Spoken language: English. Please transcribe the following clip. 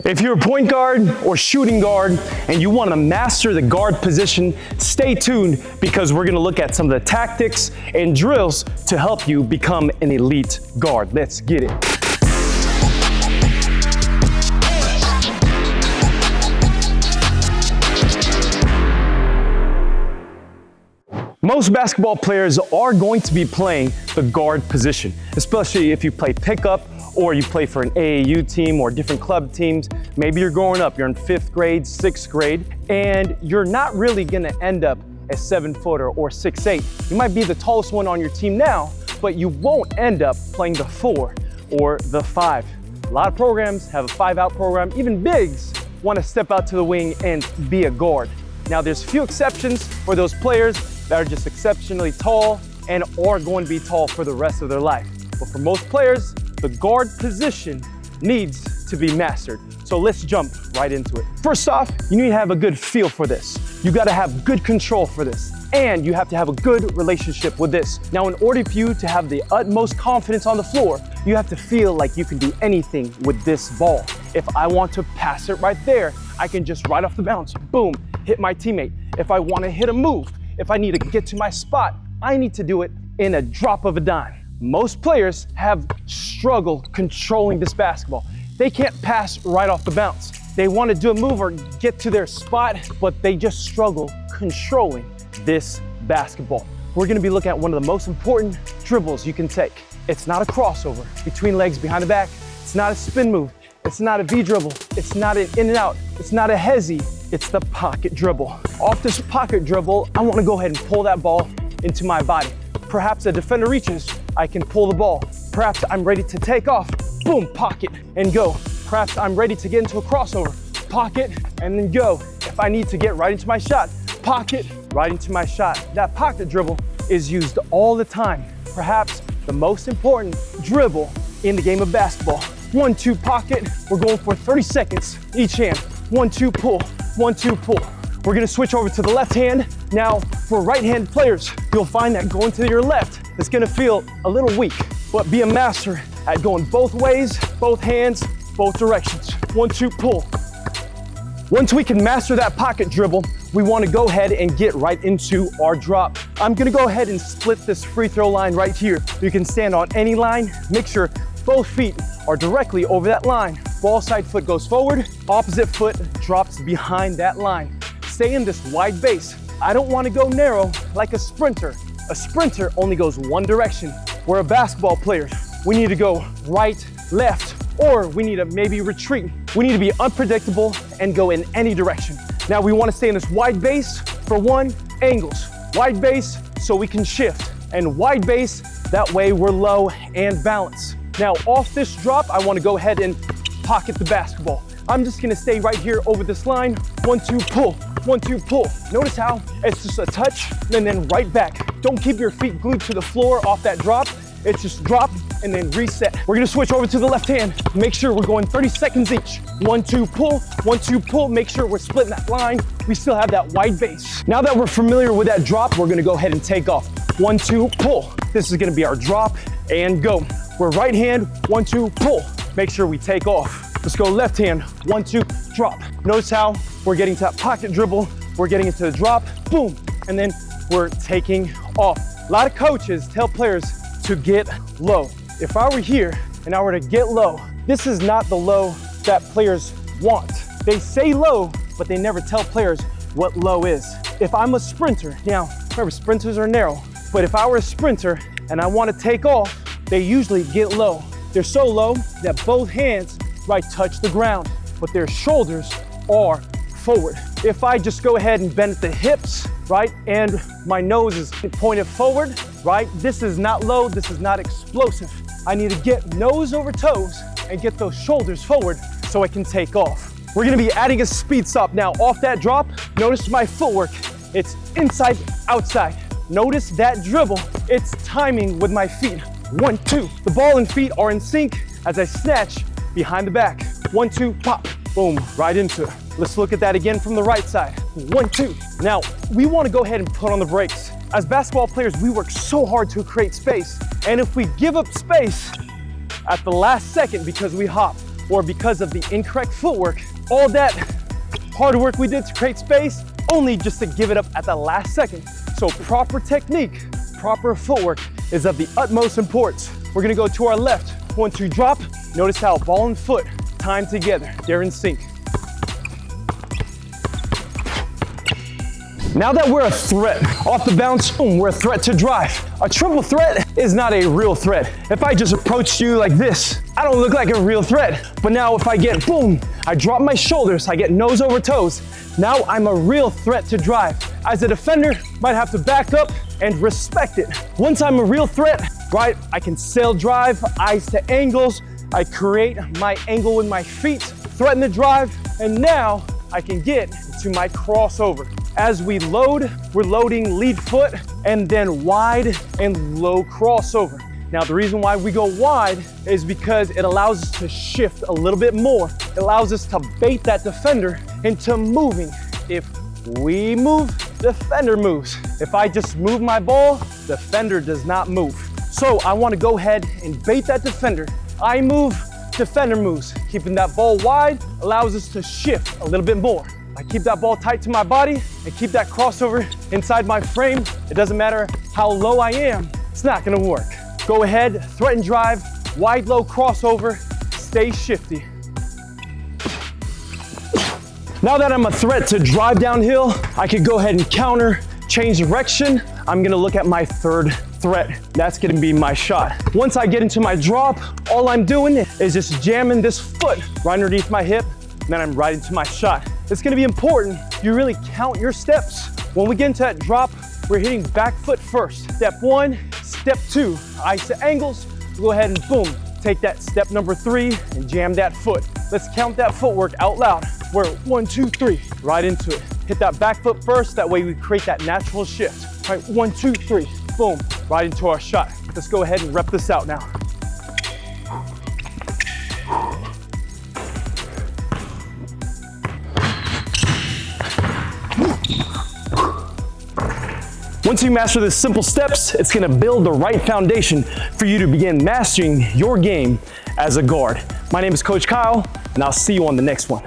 If you're a point guard or shooting guard and you want to master the guard position, stay tuned because we're going to look at some of the tactics and drills to help you become an elite guard. Let's get it. Most basketball players are going to be playing the guard position, especially if you play pickup or you play for an AAU team or different club teams. Maybe you're growing up, you're in 5th grade, 6th grade, and you're not really gonna end up a 7-footer or 6'8". You might be the tallest one on your team now, but you won't end up playing the 4 or the 5. A lot of programs have a 5-out program. Even bigs wanna step out to the wing and be a guard. Now there's few exceptions for those players that are just exceptionally tall and are going to be tall for the rest of their life. But for most players, the guard position needs to be mastered. So let's jump right into it. First off, you need to have a good feel for this. You got to have good control for this. And you have to have a good relationship with this. Now, in order for you to have the utmost confidence on the floor, you have to feel like you can do anything with this ball. If I want to pass it right there, I can just right off the bounce, boom, hit my teammate. If I want to hit a move, if I need to get to my spot, I need to do it in a drop of a dime. Most players have struggled controlling this basketball. They can't pass right off the bounce. They want to do a move or get to their spot, but they just struggle controlling this basketball. We're going to be looking at one of the most important dribbles you can take. It's not a crossover between legs behind the back. It's not a spin move. It's not a V dribble. It's not an in and out. It's not a hezzy. It's the pocket dribble. Off this pocket dribble, I want to go ahead and pull that ball into my body. Perhaps a defender reaches, I can pull the ball. Perhaps I'm ready to take off, boom, pocket and go. Perhaps I'm ready to get into a crossover, pocket and then go. If I need to get right into my shot, pocket, right into my shot. That pocket dribble is used all the time. Perhaps the most important dribble in the game of basketball. 1-2 pocket, we're going for 30 seconds each hand. 1-2 pull, 1-2 pull. We're gonna switch over to the left hand. Now, for right-hand players, you'll find that going to your left is gonna feel a little weak, but be a master at going both ways, both hands, both directions. 1-2 pull. Once we can master that pocket dribble, we wanna go ahead and get right into our drop. I'm gonna go ahead and split this free throw line right here. You can stand on any line, make sure both feet are directly over that line. Ball side foot goes forward, opposite foot drops behind that line. Stay in this wide base. I don't want to go narrow like a sprinter. A sprinter only goes one direction. We're a basketball player. We need to go right, left, or we need to maybe retreat. We need to be unpredictable and go in any direction. Now we want to stay in this wide base for one, angles. Wide base so we can shift, and wide base, that way we're low and balanced. Now off this drop, I want to go ahead and pocket the basketball. I'm just gonna stay right here over this line. 1-2 pull, 1-2 pull. Notice how it's just a touch and then right back. Don't keep your feet glued to the floor off that drop. It's just drop and then reset. We're gonna switch over to the left hand. Make sure we're going 30 seconds each. 1-2 pull, 1-2 pull. Make sure we're splitting that line. We still have that wide base. Now that we're familiar with that drop, we're gonna go ahead and take off. 1-2 pull. This is gonna be our drop and go. We're right hand, 1-2 pull. Make sure we take off. Let's go left hand, 1-2, drop. Notice how we're getting to that pocket dribble, we're getting into the drop, boom, and then we're taking off. A lot of coaches tell players to get low. If I were here and I were to get low, this is not the low that players want. They say low, but they never tell players what low is. If I'm a sprinter, now, remember sprinters are narrow, but if I were a sprinter and I want to take off, they usually get low. They're so low that both hands right touch the ground, but their shoulders are forward. If I just go ahead and bend at the hips, right, and my nose is pointed forward, right, this is not low, this is not explosive. I need to get nose over toes and get those shoulders forward so I can take off. We're gonna be adding a speed stop now. Off that drop, notice my footwork. It's inside, outside. Notice that dribble, it's timing with my feet. 1-2. The ball and feet are in sync as I snatch behind the back. 1-2, pop, boom, right into it. Let's look at that again from the right side. 1-2. Now, we want to go ahead and put on the brakes. As basketball players, we work so hard to create space. And if we give up space at the last second because we hop, or because of the incorrect footwork, all that hard work we did to create space, only just to give it up at the last second. So proper technique, proper footwork is of the utmost importance. We're gonna go to our left. 1, 2, drop. Notice how ball and foot time together. They're in sync. Now that we're a threat, off the bounce, boom, we're a threat to drive. A triple threat is not a real threat. If I just approach you like this, I don't look like a real threat. But now if I get boom, I drop my shoulders, I get nose over toes, now I'm a real threat to drive. As a defender, might have to back up and respect it. Once I'm a real threat, right, I can sail drive, eyes to angles, I create my angle with my feet, threaten the drive, and now I can get to my crossover. As we load, we're loading lead foot and then wide and low crossover. Now, the reason why we go wide is because it allows us to shift a little bit more. It allows us to bait that defender into moving. If we move, defender moves. If I just move my ball, defender does not move. So I want to go ahead and bait that defender. I move, defender moves. Keeping that ball wide allows us to shift a little bit more. I keep that ball tight to my body and keep that crossover inside my frame. It doesn't matter how low I am, it's not gonna work. Go ahead, threaten drive, wide low crossover, stay shifty. Now that I'm a threat to drive downhill, I can go ahead and counter, change direction. I'm gonna look at my third threat. That's gonna be my shot. Once I get into my drop, all I'm doing is just jamming this foot right underneath my hip, and then I'm right into my shot. It's gonna be important you really count your steps. When we get into that drop, we're hitting back foot first. Step 1, step 2, eyes to angles. Go ahead and boom, take that step number 3 and jam that foot. Let's count that footwork out loud. We're 1, 2, 3, right into it. Hit that back foot first, that way we create that natural shift. All right, 1, 2, 3, boom, right into our shot. Let's go ahead and rep this out now. Once you master the simple steps, it's gonna build the right foundation for you to begin mastering your game as a guard. My name is Coach Kyle, and I'll see you on the next one.